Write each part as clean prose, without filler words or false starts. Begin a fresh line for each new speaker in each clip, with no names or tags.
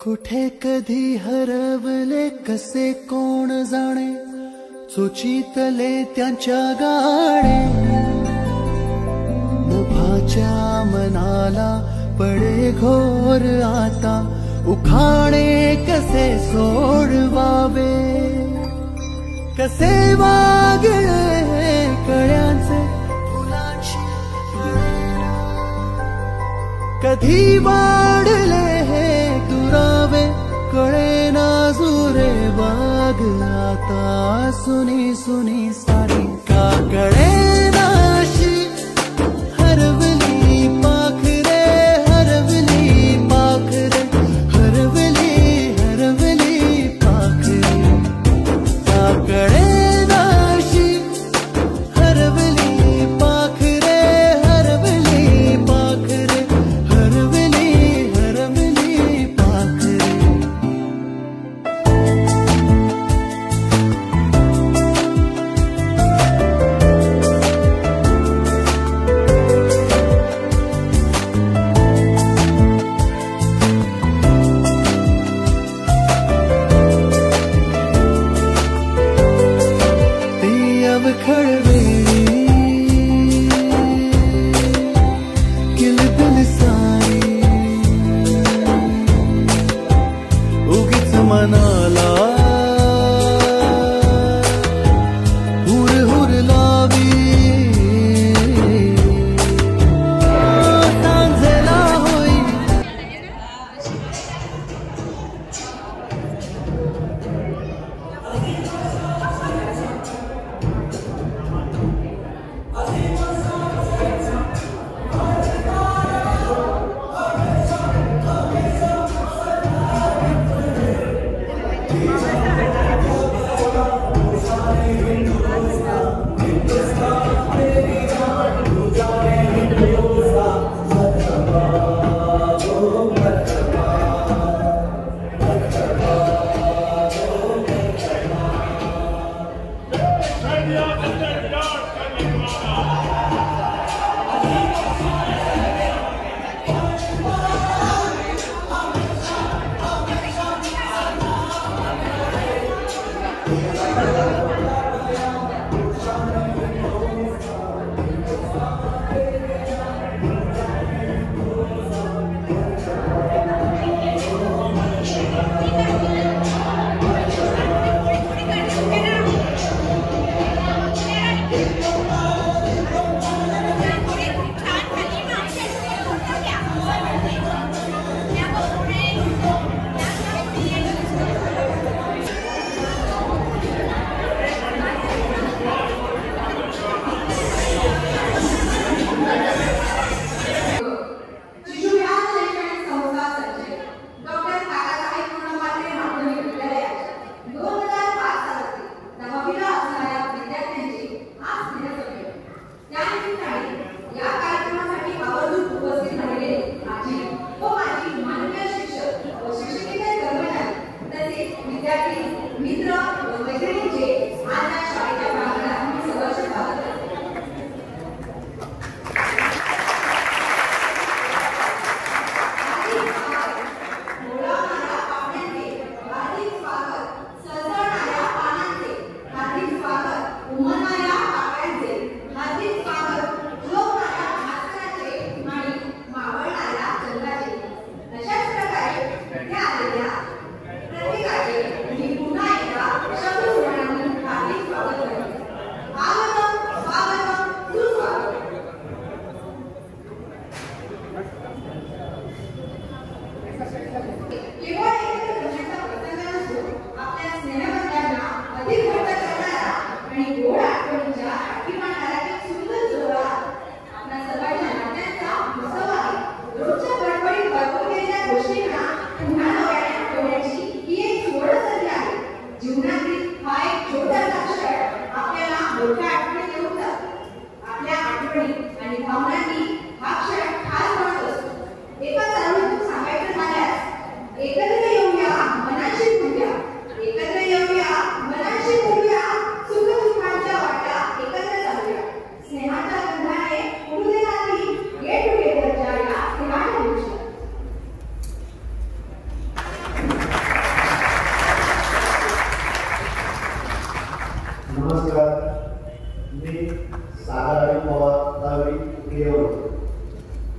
कुठे कधी हरवले कसे कोण जाणे, चोचीतले त्यांच्या गाणे. मुभाच्या मनाला पडे घोर आता, उखाणे कसे सोडवावे. कसे वागळे कळ्यांचे फुलांची फळेना, कधी वाढले हे दुरावे कळेना जुरे बाग. आता सुनी सुनी सारी का कळेना अशी, हरवली पाखरे हरवली पाखरे हरवली हरवली पाखरे. का कळेना अशी, हरवली पाखरे हरवली पाखरे हरवली हरवली पाखरे.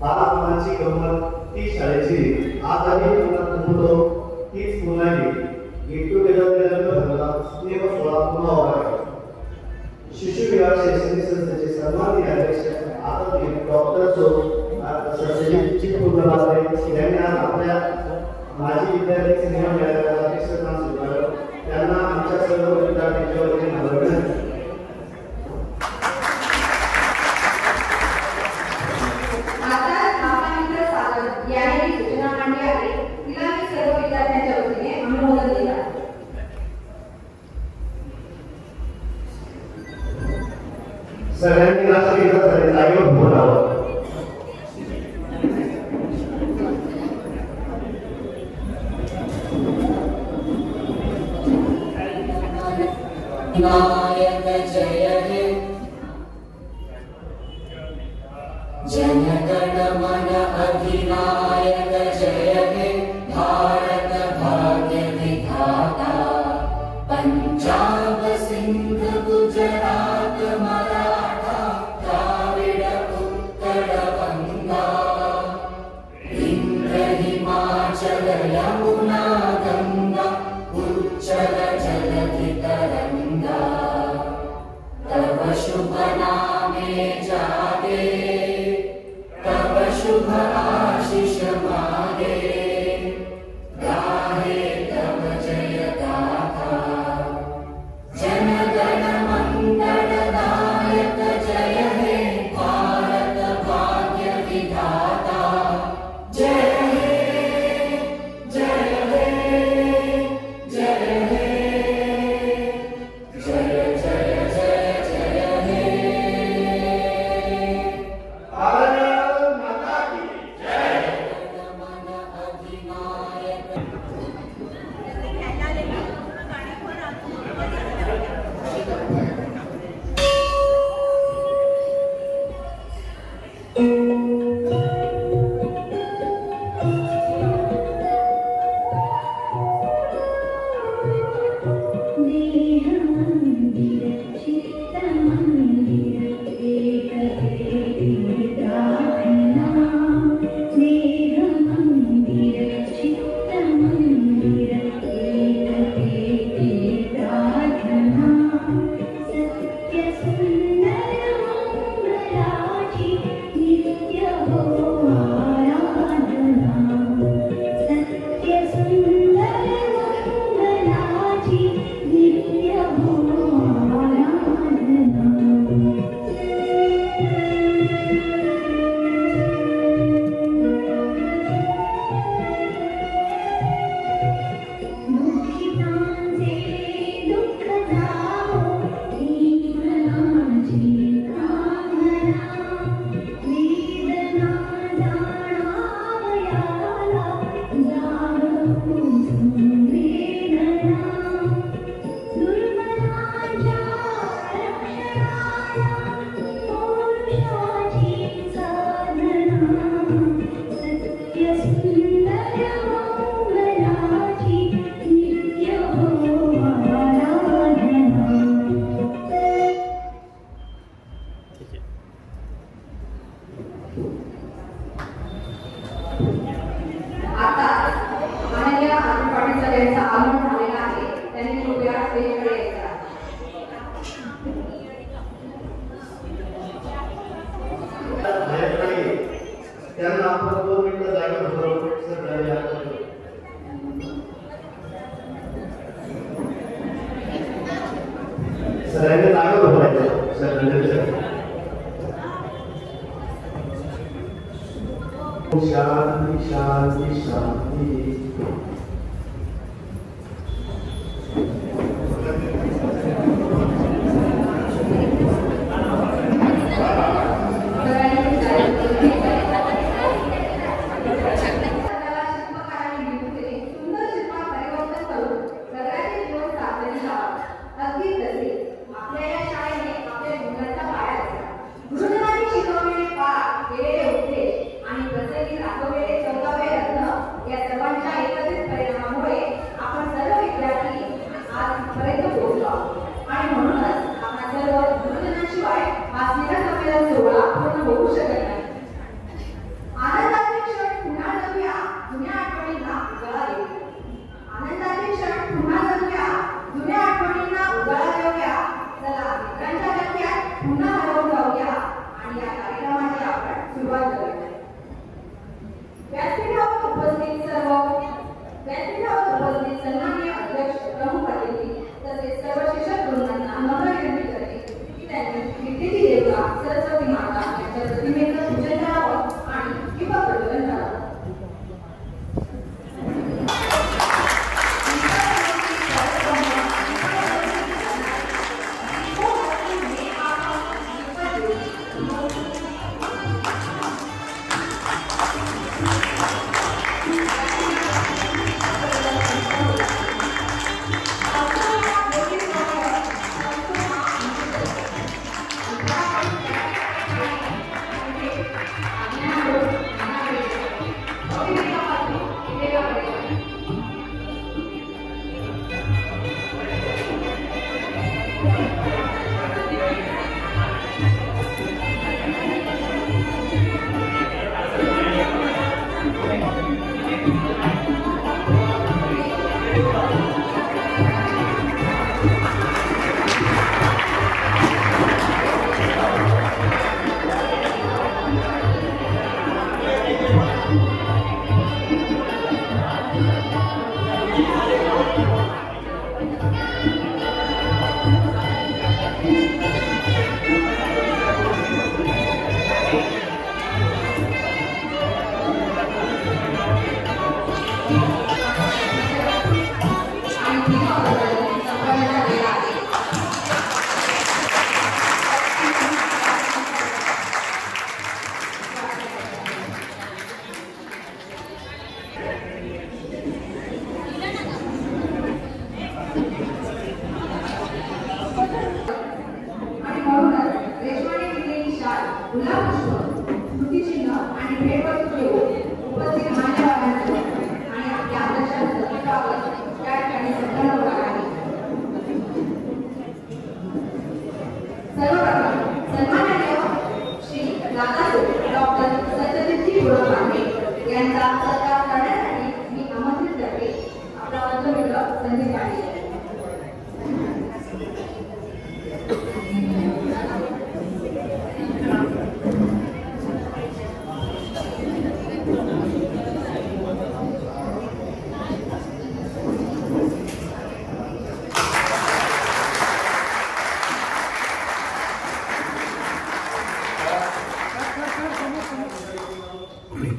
बालपणाची गंमत ती शाळेची आजही मनात घुमतो तीच पुन्हा गेट टुगेदर झाला स्नेह सोहळा पुन्हा उभा केला शिशु विहार शैक्षणिक संस्थेचे सन्माननीय अध्यक्ष आदरणीय डॉक्टर सत्यजित चित्रपुरलारे यांनी आज आपल्या माजी विद्यार्थी स्नेह मिळालेल्या अध्यक्षस्थान स्वीकारलं त्यांना आमच्या सर्व विद्यार्थ्यांच्या वतीने अभिनंदन सगळ्यांनी राष्ट्रीय जागेवर उभं राहावं
नायक जय हे जनगण मन अधिनायक जय हे भारत भाग्य विधाता पंजाब सिंध गुजरात मराठा द्राविड उत्कल गंगा इंद्र हिमाचल यमुना गंगा उच्चल जलधि तरंगा तव शुभ नामे जागे तव शुभ आशीष मागे गाहे तव जय गाथा जनगण मंगलदायक जय हे भारत भाग्य विधाता जय हे जय हे जय हे जय जय जय जय हे
भारत माता की जय
मन अधिनायक
त्यांना आपण 2 मिनिटं जागा बरोबर सगळ्यांनी जागा बरोबर शांती शांती शांती
आणि प्रसंगी राखवलेले 14वे रत्न या सर्वांच्या एकत्रित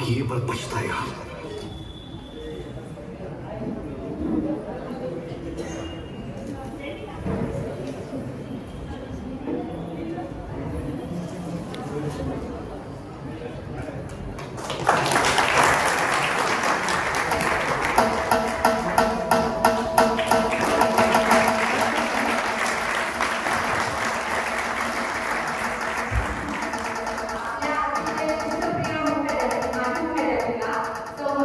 किए पर पछताएगा।
So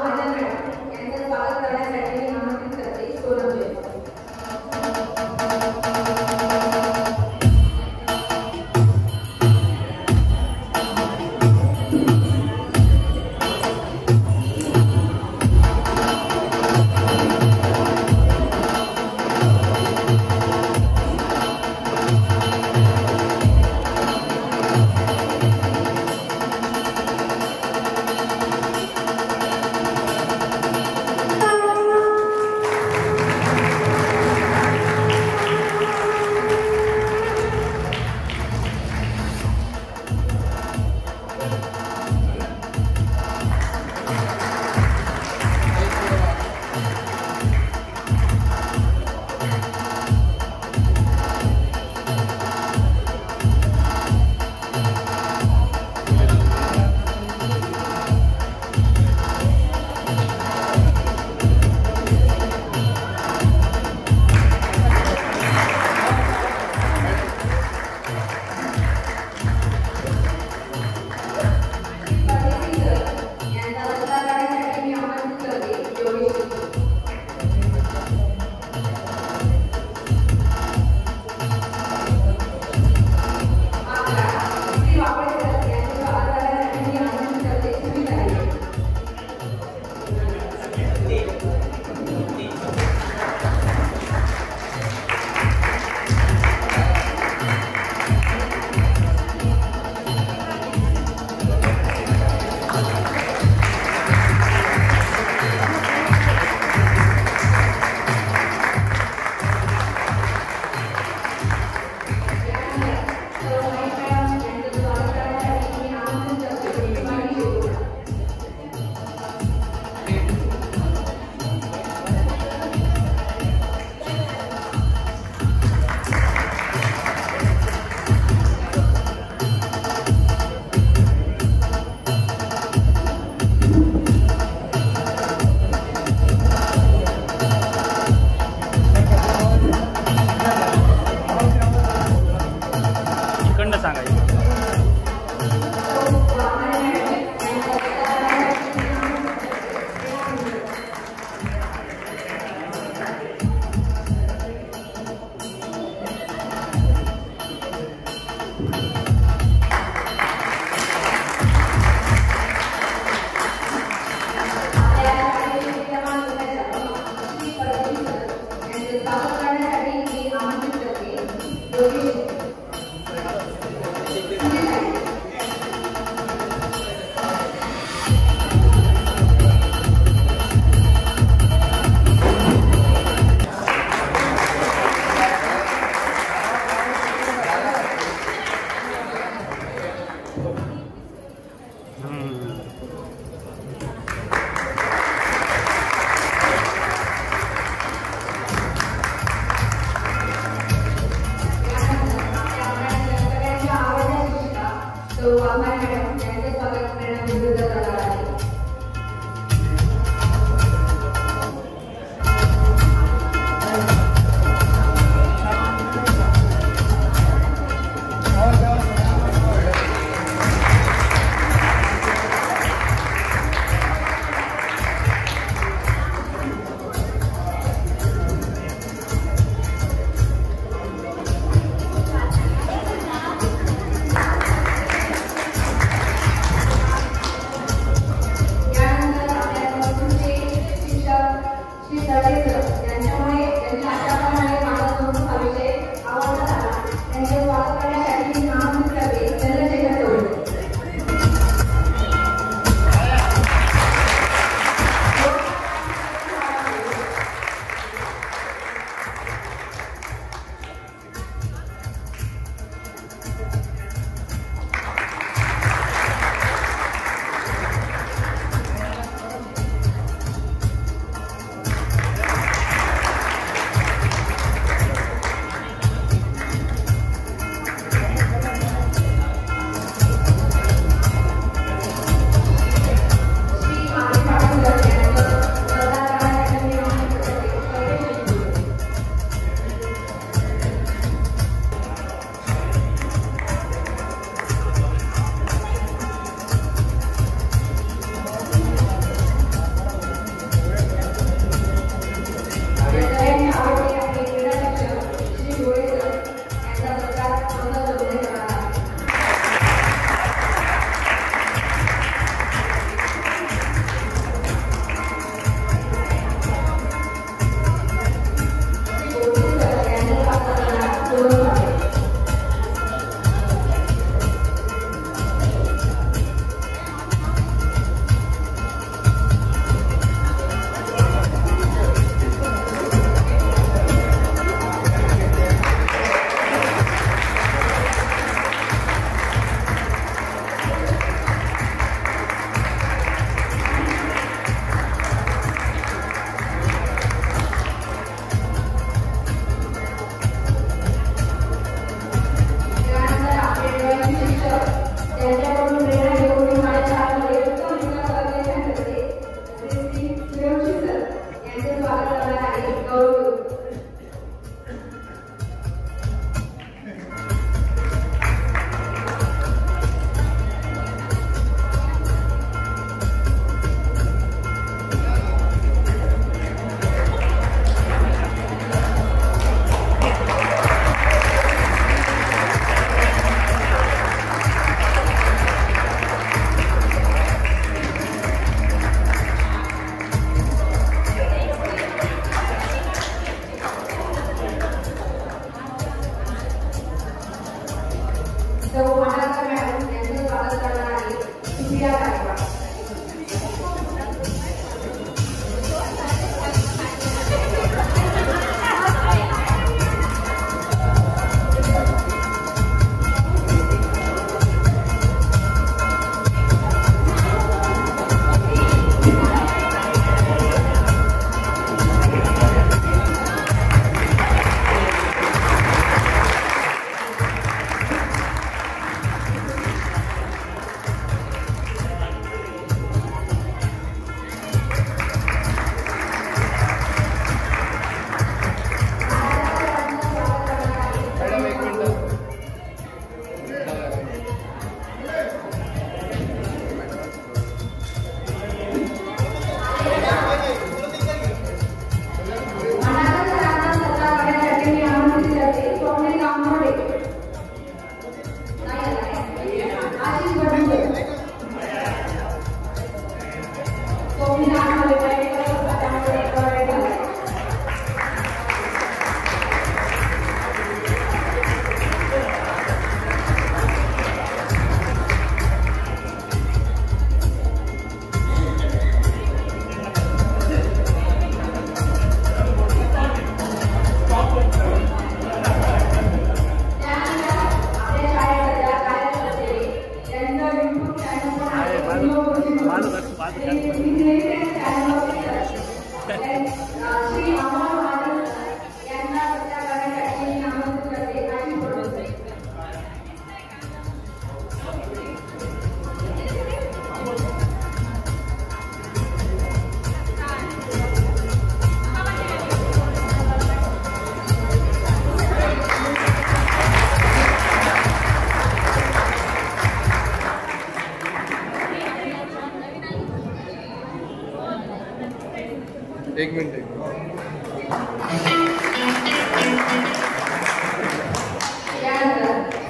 एक मिनिट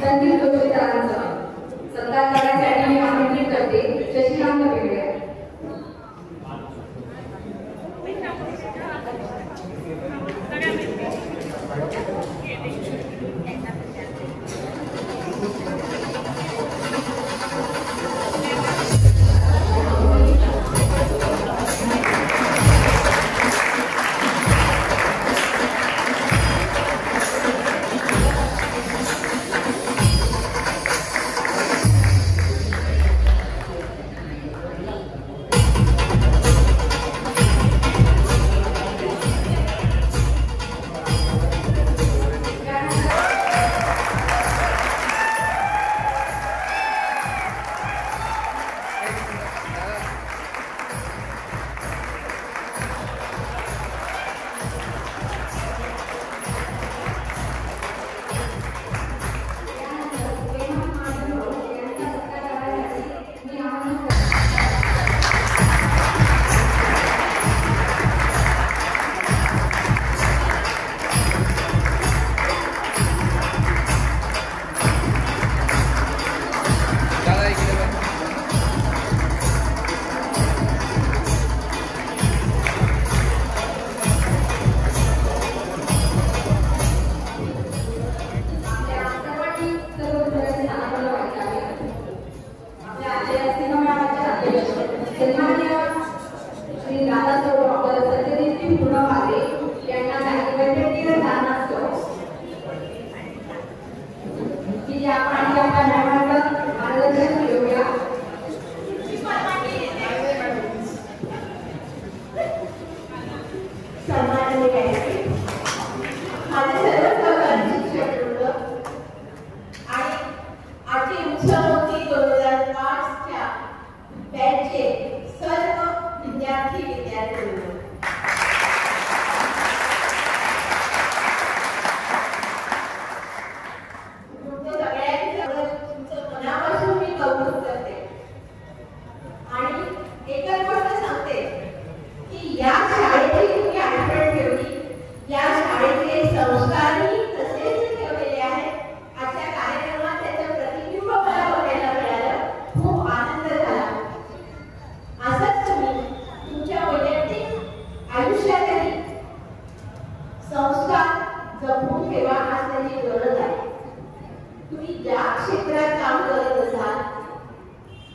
संदीप जोशीदारांचा सत्कार करण्यासाठी मी आमंत्रित करते शशिकांत बेगडे.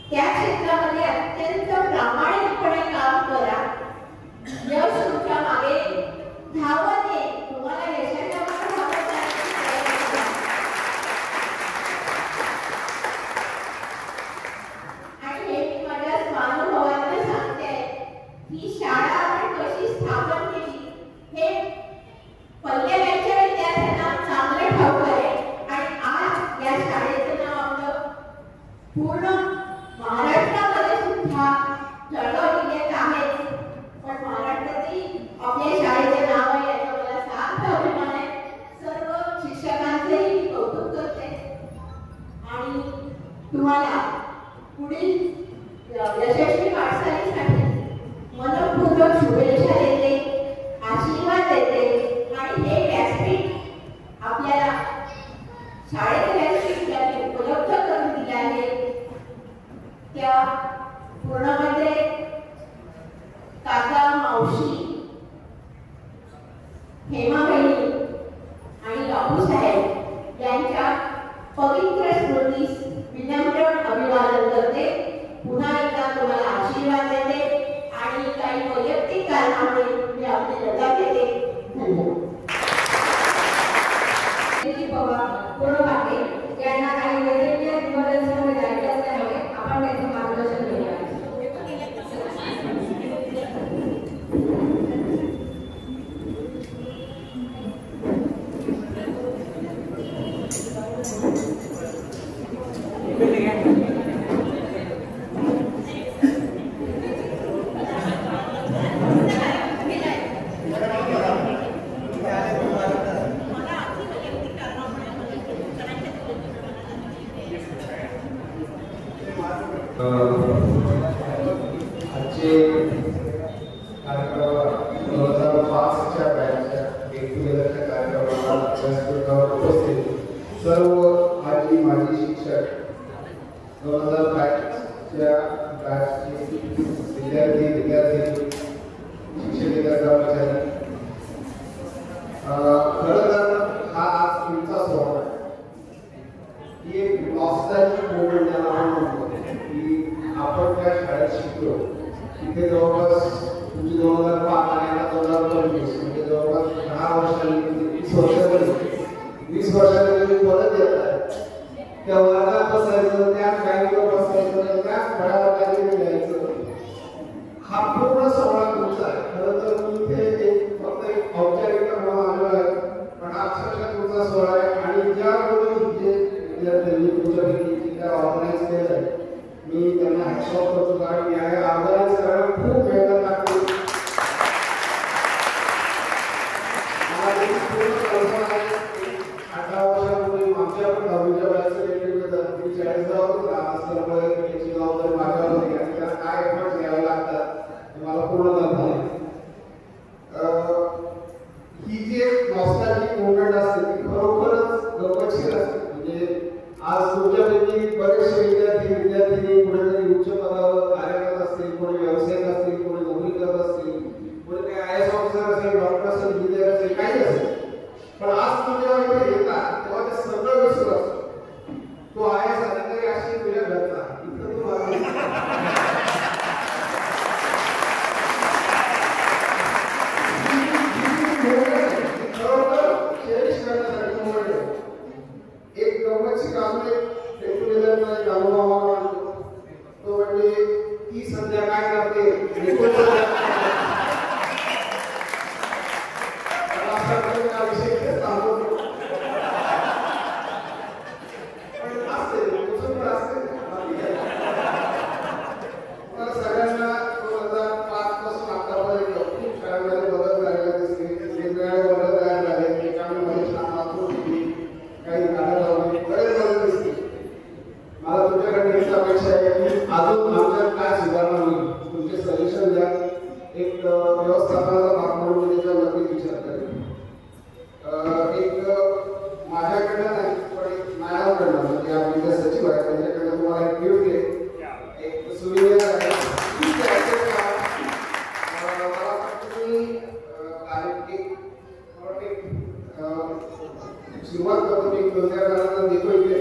त्या क्षेत्रामध्ये जळगाव जिल्ह्यात आहेच, पण महाराष्ट्रातही आपल्या शाळेचे नाव आहे याचा मला सार्थ अभिमान आहे. सर्व शिक्षकांचेही मी कौतुक करते आणि तुम्हाला पुढील यशस्वी वाटचालीसाठी मनपूर्वक शुभेच्छा देते, आशीर्वाद देते आणि हे व्यासपीठ आपल्याला शाळेत व्यासपीठ ज्यांनी उपलब्ध करून दिले आहे त्या पूर्णमध्ये काका, मावशी, हेमा बहिणी आणि बापूसाहेब यांच्या पवित्र स्मृतीस विनम्र अभिवादन करते. पुन्हा एकदा तुम्हाला आशीर्वाद देते आणि काही वैयक्तिक कारणामुळे मी आपली रजा देते. धन्यवाद.
पूर्ण पाटील यांना काही वैद्यकीय इमर्जन्सीमध्ये जायचे असल्यामुळे आपण त्यांचे मार्गदर्शन घेऊया.
आजचे कार्यक्रम 2005च्या बॅचच्या गेट टुगेदरच्या कार्यक्रमाला उपस्थित सर्व आजी माजी शिक्षक, 2005च्या बॅचचे विद्यार्थी, शिक्षकेतर कर्मचारी, खरं तर हा आज तुमचा सोहळा ही एक नॉस्टॅल्जिक मोमेंट त्याला आपण म्हणतो की आपण त्या शाळेत शिकलो तिथे जवळपास तुमची 2005 आणि आता 2025 म्हणजे जवळपास 10 वर्षांनी 20 वर्षांनी तुम्ही परत येत आहे. त्या वर्गात बसायचं, त्या बँकेवर बसायचं, त्या फळावर काहीतरी लिहायचं. हा पूर्ण सोहळा तुमचा आहे. खरं तर तुम्ही इथे फक्त एक औपचारिकता म्हणून आलो आहे, पण हा अक्षरशः तुमचा सोहळा आहे. आणि ज्या कोणी जे विद्यार्थ्यांनी तुमच्यापैकी त्या ऑर्गनाईज केलं आहे मी त्यांना हॅट्स ऑफ करतो, कारण या ऑर्गनाईज करायला खूप मेहनत लागते. मला त्याची पूर्ण कल्पना आहे. 18 वर्षापूर्वी आमच्या पण दहावीच्या वयाचं गेट-टुगेदर 40 गावातच राहत असल्यामुळे त्याची जबाबदारी माझ्यावर होती आणि त्याला काय एफर्ट्स घ्यावे लागतात हे मला पूर्ण कल्पना आहे. ही जी एक नॉस्टॅल्जिक मोमेंट असते ती खरोखरच गमतीशीर असते. म्हणजे आज तुमच्यापैकी बरेचसे विद्यार्थी कुठेतरी उच्च पदावर कार्यरत असतील, कोणी व्यावसायिक असतील, कोणी नोकरी करत असतील, कोणी काही IAS ऑफिसर असेल, डॉक्टर असेल, इंजिनियर असेल, काही असेल. पण आज तुम्ही जेव्हा इथे येतात तेव्हा ते सगळं विसरू असतो. तो IAS अधिकारी अशी तुझ्या घरचा इथं तू खरोखर चेरिश करण्यासाठी मोमेंट आहे. एक गमतशीर अजून एक गेट टुगेदरचा एक अनुभव आम्हाला वाटतो, तो म्हणजे ती सध्या काय करते सगळ्यांना 2005 पासून आतापर्यंत खूप शाळेमध्ये बदल झालेला दिसते. वेगवेगळे बदल तयार झाले, एकामध्ये शाळा काही गाड्या बरेच बदल दिसते. मला तुमच्याकडे हीच अपेक्षा आहे की अजून आमच्यात काय सुधारणा होईल, तुमचे सजेशन द्या. एक व्यवस्थापनाचा भाग म्हणून मी त्याच्यावर नक्कीच विचार करेन. एक माझ्याकडनं नाही पण एक मॅडमकडनं म्हणजे आपले जे सचिव आहेत त्यांच्याकडनं तुम्हाला एक गिफ्ट आहे, एक सुविधा आहे. मला वाटतं तुम्ही सुरुवात करतो मी 2-4 जणांना देतो इथे